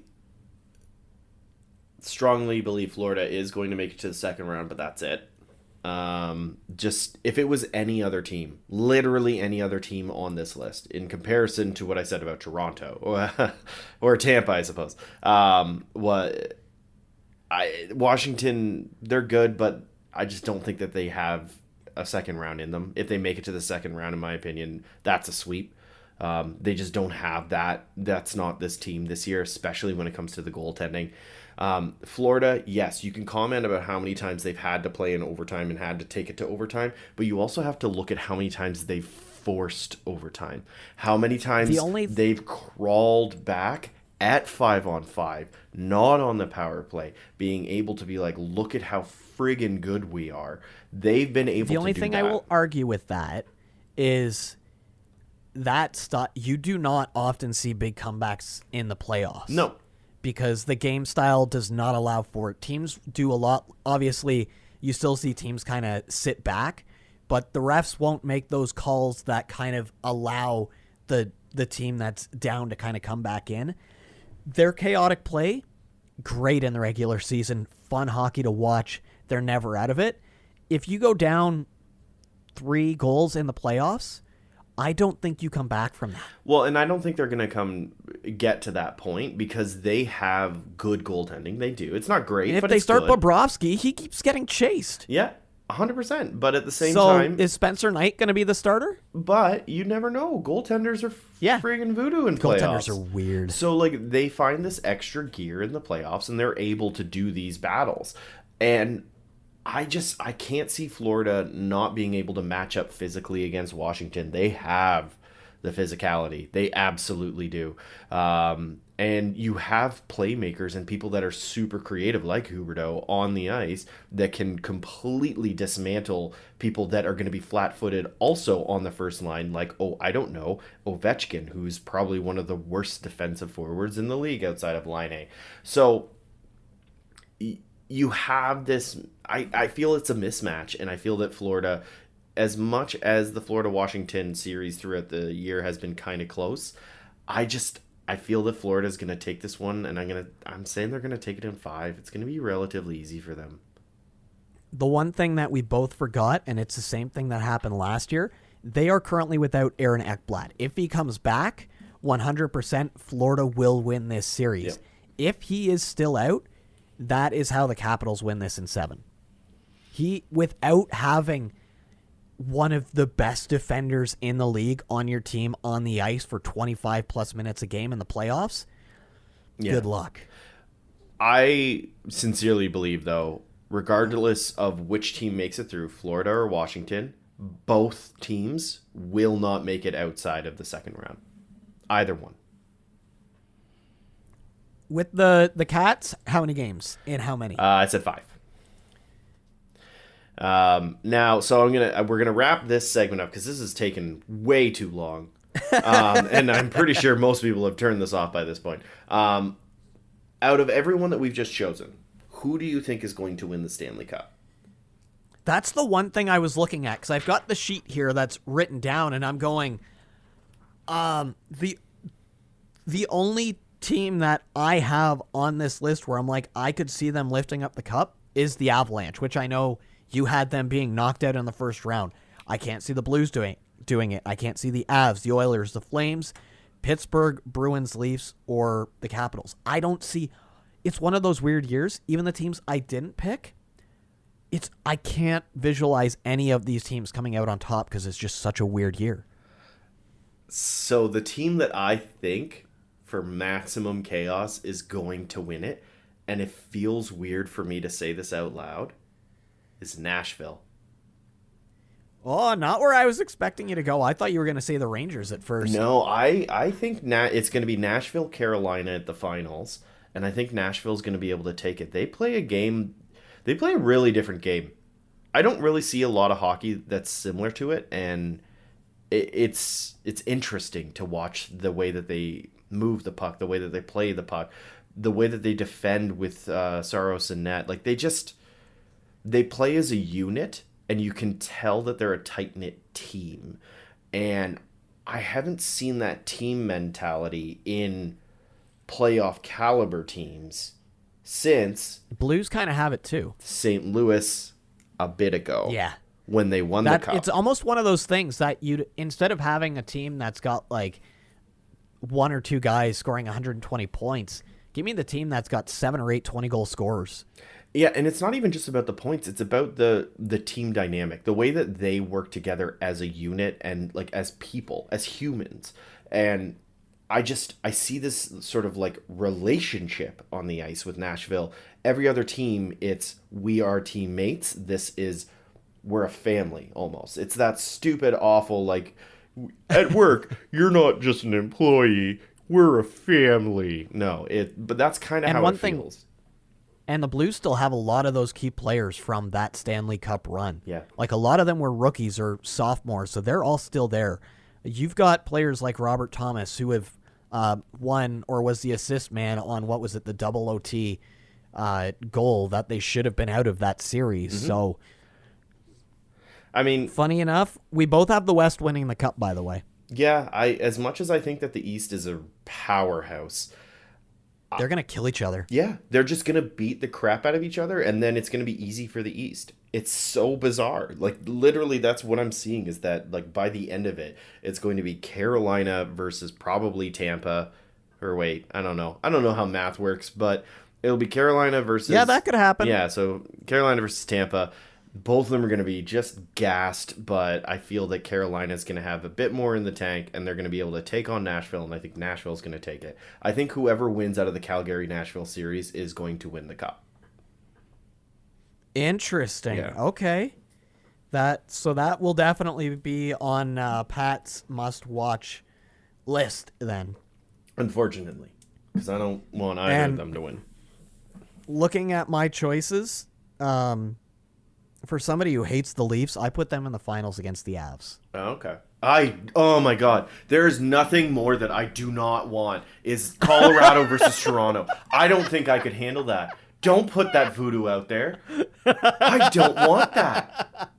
strongly believe Florida is going to make it to the second round, but that's it. Just if it was any other team, literally any other team on this list, in comparison to what I said about Toronto or Tampa, I suppose. Washington, they're good, but I just don't think that they have a second round in them. If they make it to the second round, in my opinion, that's a sweep. They just don't have that. That's not this team this year, especially when it comes to the goaltending. Florida, yes, you can comment about how many times they've had to play in overtime and had to take it to overtime, but you also have to look at how many times they've forced overtime. How many times they've crawled back at 5-on-5, not on the power play, being able to be like, look at how friggin' good we are. They've been able to do that. The only thing I will argue with that is that you do not often see big comebacks in the playoffs. No. Because the game style does not allow for it. Teams do a lot. Obviously, you still see teams kind of sit back, but the refs won't make those calls that kind of allow the team that's down to kind of come back in. Their chaotic play, great in the regular season, fun hockey to watch. They're never out of it. If you go down 3 goals in the playoffs, I don't think you come back from that. Well, and I don't think they're going to get to that point because they have good goaltending. They do. It's not great, and but if they start good. Bobrovsky, he keeps getting chased. Yeah, 100%. But at the same time... So is Spencer Knight going to be the starter? But you never know. Goaltenders are friggin' voodoo in playoffs. Goaltenders are weird. So, they find this extra gear in the playoffs, and they're able to do these battles. And I can't see Florida not being able to match up physically against Washington. They have the physicality. They absolutely do. And you have playmakers and people that are super creative like Huberdeau on the ice that can completely dismantle people that are going to be flat-footed also on the first line, like, Ovechkin, who's probably one of the worst defensive forwards in the league outside of Line A. So you have this, I feel it's a mismatch, and I feel that Florida, as much as the Florida-Washington series throughout the year has been kind of close, I feel that Florida's going to take this one, and I'm saying they're going to take it in 5. It's going to be relatively easy for them. The one thing that we both forgot, and it's the same thing that happened last year, they are currently without Aaron Ekblad. If he comes back, 100% Florida will win this series. Yep. If he is still out, that is how the Capitals win this in 7. Without having one of the best defenders in the league on your team on the ice for 25 plus minutes a game in the playoffs, good luck. I sincerely believe, though, regardless of which team makes it through, Florida or Washington, both teams will not make it outside of the second round. Either one. With the Cats, how many games and how many? I said 5. Now, so we're gonna wrap this segment up because this has taken way too long, and I'm pretty sure most people have turned this off by this point. Out of everyone that we've just chosen, who do you think is going to win the Stanley Cup? That's the one thing I was looking at, because I've got the sheet here that's written down, and I'm going, the only team that I have on this list where I'm like, I could see them lifting up the cup is the Avalanche, which I know you had them being knocked out in the first round. I can't see the Blues doing it. I can't see the Avs, the Oilers, the Flames, Pittsburgh, Bruins, Leafs, or the Capitals. I don't see. It's one of those weird years. Even the teams I didn't pick, I can't visualize any of these teams coming out on top because it's just such a weird year. So the team that I think for maximum chaos is going to win it, and it feels weird for me to say this out loud, is Nashville. Oh, not where I was expecting you to go. I thought you were going to say the Rangers at first. No, I think it's going to be Nashville, Carolina at the finals, and I think Nashville's going to be able to take it. They play a really different game. I don't really see a lot of hockey that's similar to it, and it's interesting to watch the way that they move the puck, the way that they play the puck, the way that they defend with Saros and net. Like, they play as a unit, and you can tell that they're a tight-knit team. And I haven't seen that team mentality in playoff caliber teams since Blues kind of have it too. St. Louis a bit ago. Yeah. When they won the cup. It's almost one of those things that instead of having a team that's got like one or two guys scoring 120 points, give me the team that's got 7 or 8 20-goal scorers. Yeah, and it's not even just about the points. It's about the team dynamic, the way that they work together as a unit and like as people, as humans. And I see this sort of like relationship on the ice with Nashville. Every other team, it's we are teammates. We're a family almost. It's that stupid, awful, like at work, you're not just an employee. We're a family. No, but that's kind of how it feels. And the Blues still have a lot of those key players from that Stanley Cup run. Yeah. Like a lot of them were rookies or sophomores, so they're all still there. You've got players like Robert Thomas who have won or was the assist man on, what was it, the double OT goal that they should have been out of that series. Mm-hmm. So, I mean, funny enough, we both have the West winning the Cup, by the way. Yeah, as much as I think that the East is a powerhouse, they're going to kill each other. Yeah, they're just going to beat the crap out of each other, and then it's going to be easy for the East. It's so bizarre. Like, literally, that's what I'm seeing is that, like, by the end of it, it's going to be Carolina versus probably Tampa. Or wait, I don't know. I don't know how math works, but it'll be Carolina versus... Yeah, that could happen. Yeah, so Carolina versus Tampa. Both of them are going to be just gassed, but I feel that Carolina's going to have a bit more in the tank, and they're going to be able to take on Nashville, and I think Nashville's going to take it. I think whoever wins out of the Calgary-Nashville series is going to win the Cup. Interesting. Yeah. Okay. So that will definitely be on Pat's must-watch list then. Unfortunately, because I don't want either of them to win. Looking at my choices, for somebody who hates the Leafs, I put them in the finals against the Avs. Oh, okay. Oh my God. There is nothing more that I do not want is Colorado versus Toronto. I don't think I could handle that. Don't put that voodoo out there. I don't want that.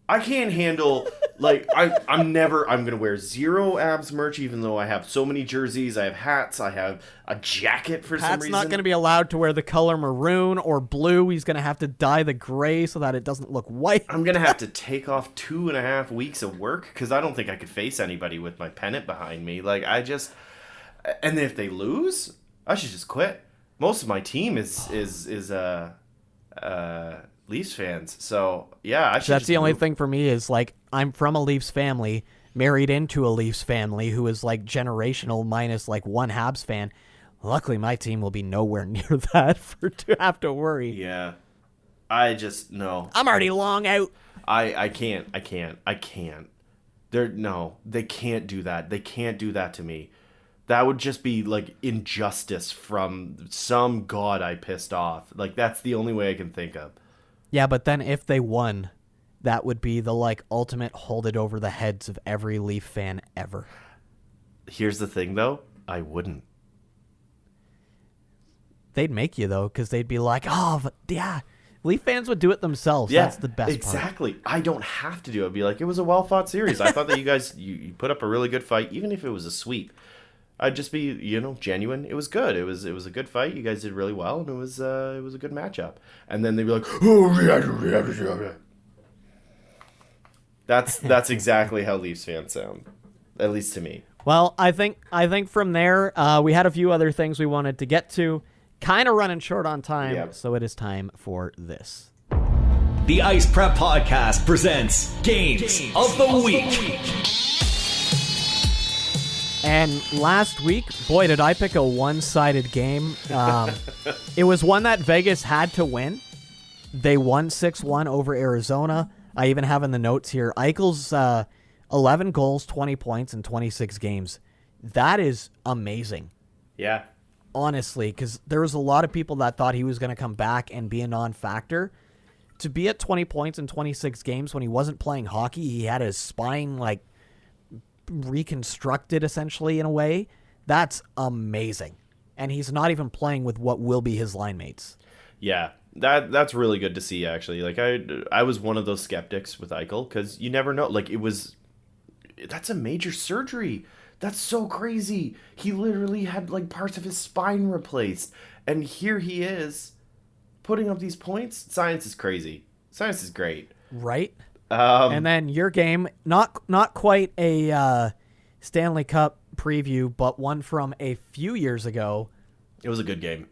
I can't handle, like, I'm going to wear zero Abs merch, even though I have so many jerseys. I have hats. I have a jacket for some reason. Pat's not going to be allowed to wear the color maroon or blue. He's going to have to dye the gray so that it doesn't look white. I'm going to have to take off 2.5 weeks of work because I don't think I could face anybody with my pennant behind me. Like, and if they lose, I should just quit. Most of my team is Leafs fans, so yeah, I should. That's the only thing for me is like I'm from a Leafs family, married into a Leafs family who is like generational minus like one Habs fan. Luckily, my team will be nowhere near that to have to worry. Yeah, I just no. I'm already long out. I can't. They can't do that. They can't do that to me. That would just be like injustice from some god I pissed off. Like that's the only way I can think of. Yeah, but then if they won, that would be the like ultimate hold it over the heads of every Leaf fan ever. Here's the thing though, I wouldn't. They'd make you though, because they'd be like, oh, but yeah, Leaf fans would do it themselves. Yeah, that's the best exactly. I don't have to do it. I'd be like, it was a well-fought series. I thought that you guys, you put up a really good fight, even if it was a sweep. I'd just be, genuine. It was good. It was a good fight. You guys did really well, and it was a good matchup. And then they'd be like, oh, that's exactly how Leafs fans sound, at least to me. Well, I think from there, we had a few other things we wanted to get to. Kind of running short on time, So it is time for this. The Ice Prep Podcast presents Games of the Week. And last week, boy, did I pick a one-sided game. It was one that Vegas had to win. They won 6-1 over Arizona. I even have in the notes here, Eichel's 11 goals, 20 points in 26 games. That is amazing. Yeah. Honestly, because there was a lot of people that thought he was going to come back and be a non-factor. To be at 20 points in 26 games when he wasn't playing hockey, he had his spine, like, reconstructed essentially in a way. That's amazing. And he's not even playing with what will be his line mates. Yeah, that's really good to see, actually. Like, I was one of those skeptics with Eichel, because you never know. Like, that's a major surgery. That's so crazy. He literally had, like, parts of his spine replaced. And here he is, putting up these points. Science is crazy. Science is great. Right? And then your game, not quite a Stanley Cup preview, but one from a few years ago. It was a good game.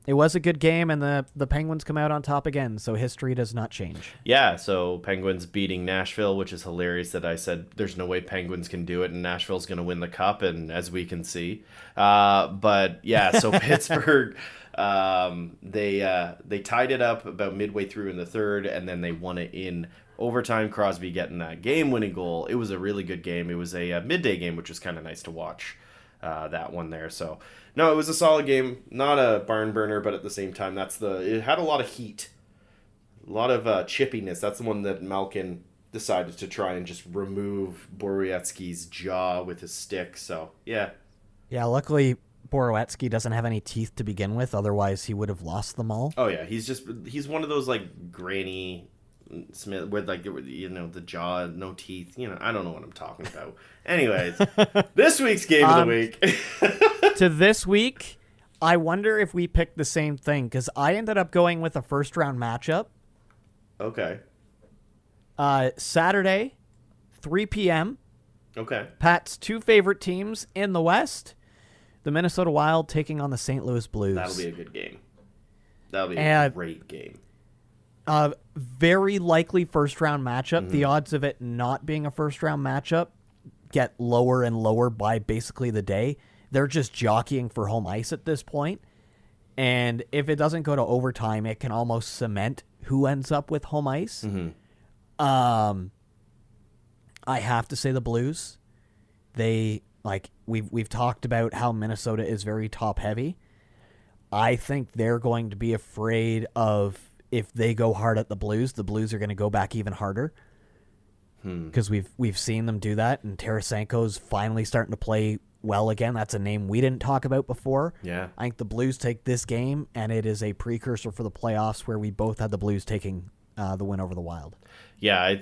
It was a good game, and the Penguins come out on top again, so history does not change. Yeah, so Penguins beating Nashville, which is hilarious that I said there's no way Penguins can do it, and Nashville's going to win the Cup, and as we can see. But, yeah, so Pittsburgh, they tied it up about midway through in the third, and then they won it in overtime. Crosby getting that game-winning goal. It was a really good game. It was a midday game, which was kind of nice to watch, that one there. So, no, it was a solid game. Not a barn burner, but at the same time, it had a lot of heat. A lot of chippiness. That's the one that Malkin decided to try and just remove Borowiecki's jaw with his stick. So, yeah. Yeah, luckily Borowiecki doesn't have any teeth to begin with. Otherwise, he would have lost them all. Oh, yeah. He's one of those, like, Granny Smith with, like, the jaw, no teeth. I don't know what I'm talking about. Anyways, this week's game of the week. To this week, I wonder if we picked the same thing, because I ended up going with a first-round matchup. Okay. Saturday, 3 p.m. Okay. Pat's two favorite teams in the West, the Minnesota Wild taking on the St. Louis Blues. That'll be a good game. That'll be a great game. Very likely first-round matchup. Mm-hmm. The odds of it not being a first-round matchup get lower and lower by basically the day. They're just jockeying for home ice at this point. And if it doesn't go to overtime, it can almost cement who ends up with home ice. Mm-hmm. I have to say the Blues. They like we've talked about how Minnesota is very top heavy. I think they're going to be afraid of, if they go hard at the Blues are going to go back even harder. Because we've seen them do that, and Tarasenko's finally starting to play well again. That's a name we didn't talk about before. Yeah. I think the Blues take this game, and it is a precursor for the playoffs where we both had the Blues taking the win over the Wild. Yeah,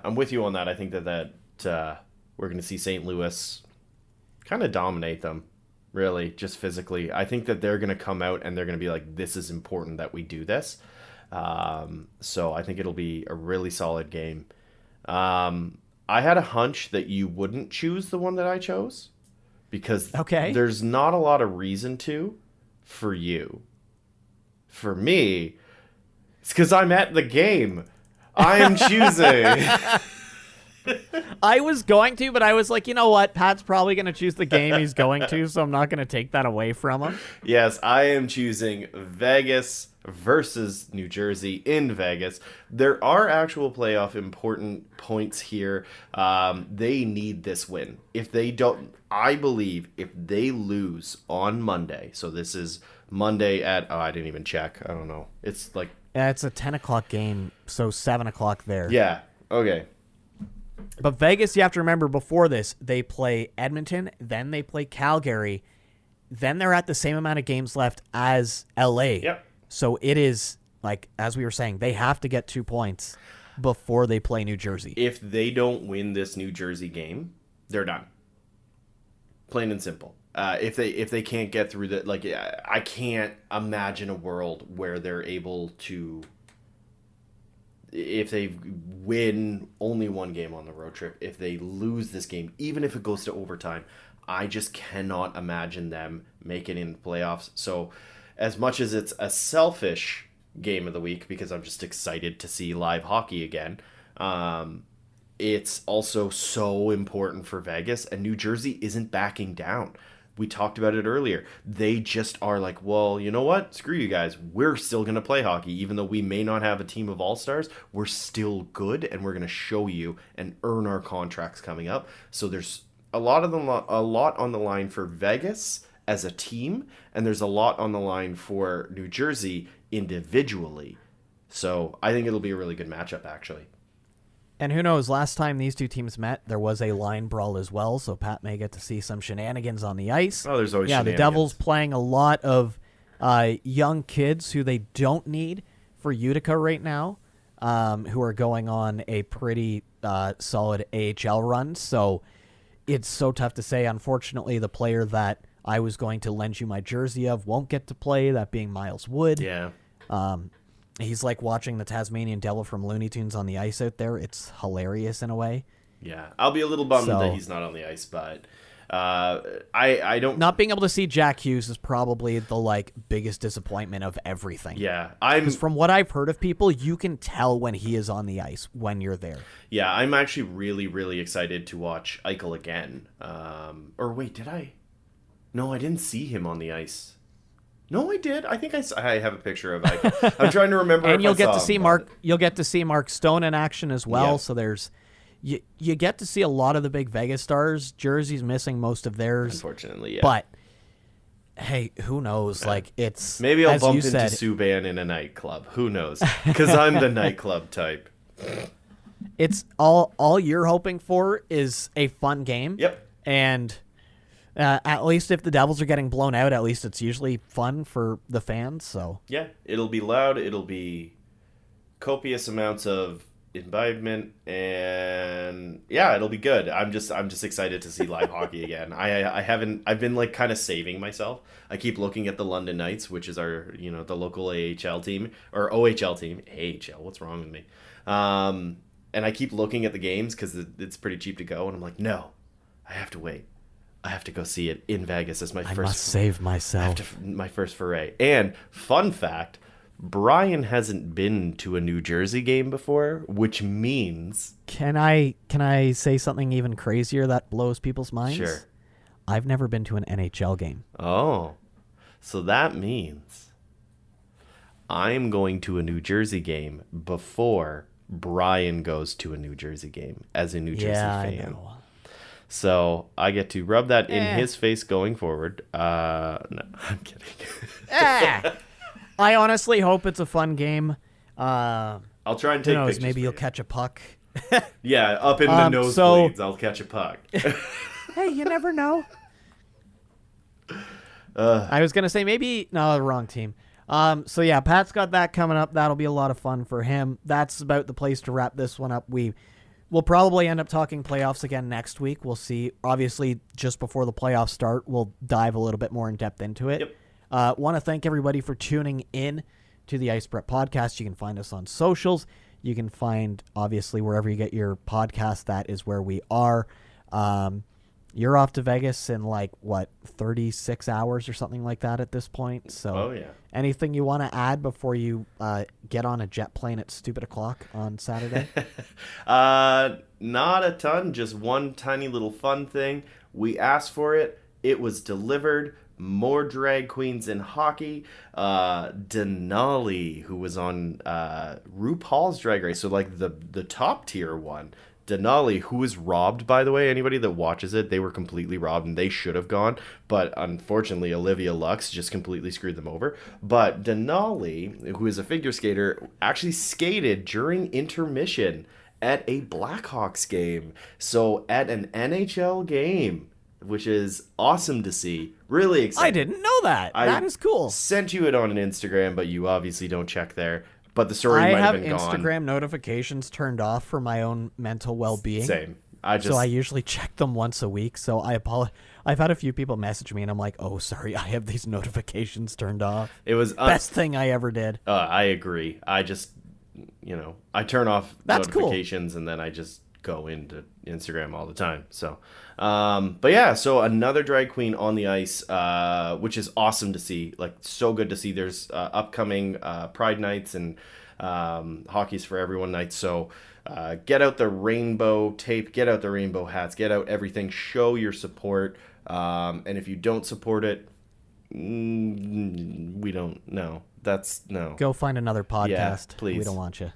I'm with you on that. I think that we're going to see St. Louis kind of dominate them, really, just physically. I think that they're going to come out and they're going to be like, this is important that we do this. So I think it'll be a really solid game. I had a hunch that you wouldn't choose the one that I chose because there's not a lot of reason to for you. For me, it's because I'm at the game. I am choosing. I was going to, but I was like, you know what? Pat's probably going to choose the game he's going to, so I'm not going to take that away from him. Yes, I am choosing Vegas versus New Jersey in Vegas. There are actual playoff important points here. They need this win. If they don't, I believe if they lose on Monday, so this is Monday at, I didn't even check. I don't know. It's like... Yeah, it's a 10 o'clock game, so 7 o'clock there. Yeah, okay. But Vegas, you have to remember, before this, they play Edmonton, then they play Calgary, then they're at the same amount of games left as LA. Yep. So it is, like, as we were saying, they have to get 2 points before they play New Jersey. If they don't win this New Jersey game, they're done. Plain and simple. If they can't get through that, like, I can't imagine a world where they're able to, if they win only one game on the road trip, if they lose this game, even if it goes to overtime, I just cannot imagine them making it in the playoffs. So as much as it's a selfish game of the week, because I'm just excited to see live hockey again, it's also so important for Vegas, and New Jersey isn't backing down. We talked about it earlier. They just are like, well, you know what? Screw you guys. We're still going to play hockey. Even though we may not have a team of all-stars, we're still good, and we're going to show you and earn our contracts coming up. So there's a lot on the line for Vegas as a team, and there's a lot on the line for New Jersey individually. So I think it'll be a really good matchup, actually. And who knows, last time these two teams met, there was a line brawl as well, so Pat may get to see some shenanigans on the ice. Oh, there's always shenanigans. The Devils playing a lot of young kids who they don't need for Utica right now, who are going on a pretty solid AHL run. So it's so tough to say. Unfortunately, the player that I was going to lend you my jersey of won't get to play, that being Miles Wood. Yeah. He's like watching the Tasmanian Devil from Looney Tunes on the ice out there. It's hilarious in a way. Yeah, I'll be a little bummed that he's not on the ice, but I don't. Not being able to see Jack Hughes is probably the biggest disappointment of everything. Yeah, because from what I've heard of people, you can tell when he is on the ice when you're there. Yeah, I'm actually really, really excited to watch Eichel again. Or wait, did I? No, I didn't see him on the ice. No, I did. I think I have a picture of Eichel. I'm trying to remember. And you'll get to see Mark. You'll get to see Mark Stone in action as well. Yeah. So there's, you get to see a lot of the big Vegas stars. Jersey's missing most of theirs, unfortunately. Yeah. But hey, who knows? It's maybe I'll bump into Subban in a nightclub. Who knows? Because I'm the nightclub type. It's all you're hoping for is a fun game. Yep. And at least if the Devils are getting blown out, at least it's usually fun for the fans. So yeah, it'll be loud. It'll be copious amounts of imbibement, and yeah, it'll be good. I'm just excited to see live hockey again. I've been kind of saving myself. I keep looking at the London Knights, which is our the local AHL team or OHL team. AHL, what's wrong with me? And I keep looking at the games because it's pretty cheap to go, and I'm like, no, I have to wait. I have to go see it in Vegas as my first. I must save myself. My first foray. And fun fact, Brian hasn't been to a New Jersey game before, which means. Can I say something even crazier that blows people's minds? Sure. I've never been to an NHL game. Oh, so that means I'm going to a New Jersey game before Brian goes to a New Jersey game as a New Jersey fan. I know. So I get to rub that in his face going forward. No, I'm kidding. I honestly hope it's a fun game. I'll try and take Who knows? pictures. Maybe for you'll you. catch a puck. Yeah, up in the nosebleeds, I'll catch a puck. Hey, you never know. I was gonna say maybe no, the wrong team. So yeah, Pat's got that coming up. That'll be a lot of fun for him. That's about the place to wrap this one up. We'll probably end up talking playoffs again next week. We'll see. Obviously, just before the playoffs start, we'll dive a little bit more in depth into it. Yep. Want to thank everybody for tuning in to the Ice Prep Podcast. You can find us on socials. You can find, obviously, wherever you get your podcast, that is where we are. You're off to Vegas in 36 hours or something like that at this point. So anything you want to add before you get on a jet plane at stupid o'clock on Saturday? Not a ton, just one tiny little fun thing. We asked for it. It was delivered. More drag queens in hockey. Denali, who was on RuPaul's Drag Race, so the top tier one. Denali, who was robbed, by the way. Anybody that watches it, they were completely robbed and they should have gone. But unfortunately, Olivia Lux just completely screwed them over. But Denali, who is a figure skater, actually skated during intermission at a Blackhawks game. So at an NHL game, which is awesome to see. Really exciting. I didn't know that. That is cool. Sent you it on an Instagram, but you obviously don't check there. But the story might have been gone. I have Instagram notifications turned off for my own mental well-being. Same. So I usually check them once a week. So I apologize. I've had a few people message me, and I'm like, "Oh, sorry, I have these notifications turned off." It was best thing I ever did. I agree. I just, I turn off notifications, and then I just go into Instagram all the time. So, but yeah, so another drag queen on the ice, which is awesome to see. So good to see. There's upcoming Pride nights and Hockey's for Everyone nights. So get out the rainbow tape, get out the rainbow hats, get out everything. Show your support. And if you don't support it, we don't know. That's no. Go find another podcast. Yeah, please. We don't want you.